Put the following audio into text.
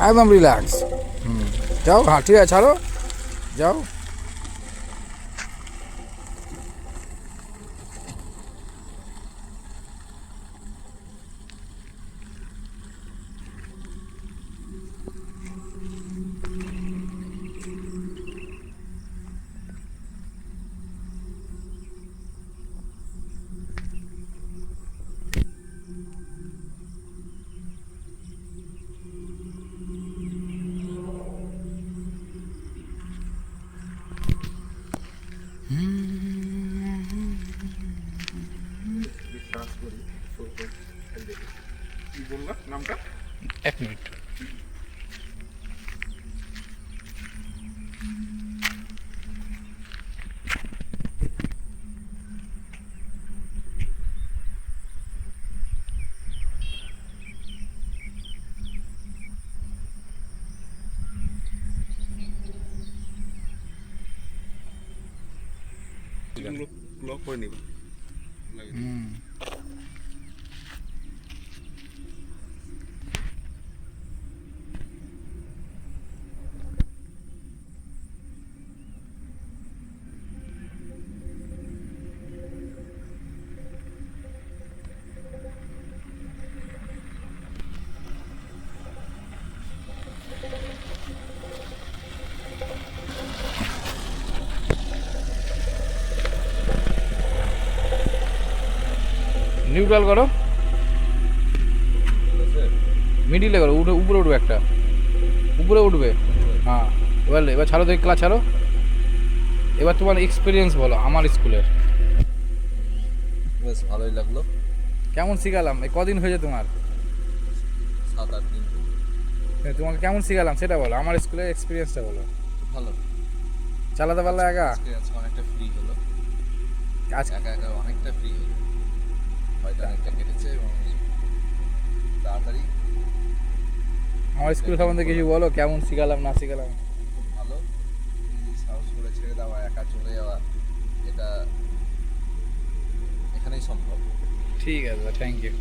একদম রিল্যাক্স। যাও, হ্যাঁ ঠিক আছে, ছাড়ো, যাও। বিশ্বাস করি কি বললাম নামটা? এক মিনিট। লক করে নিবা। নিউট্রাল করো, মিডিলে করো, উঠে উপরে উঠবে, একটা উপরে উঠবে। হ্যাঁ, এবার ছাড়ো, দেখি ক্লাস ছাড়ো। এবার তোমার এক্সপিরিয়েন্স বলো আমার স্কুলের। বেশ ভালোই লাগলো। কেমন শিখালাম, এই কদিন হয়েছে তোমার? 7-8 দিন। তোমাকে কেমন শিখালাম সেটা বলো, আমার স্কুলের এক্সপিরিয়েন্সটা বলো। ভালো চালাতে পারলে একা? আজকে অনেকটা ফ্রি হলো, আজ একা একা অনেকটা ফ্রি হলো, হয়তো অনেকটা কেটেছে এবং তাড়াতাড়ি। আমার স্কুল সম্বন্ধে কিছু বলো, কেমন শিখালাম না শিখালাম। খুব ভালো, সাহস করে ছেড়ে দেওয়া, একা চলে যাওয়া, এটা এখানেই সম্ভব। ঠিক আছে, থ্যাংক ইউ।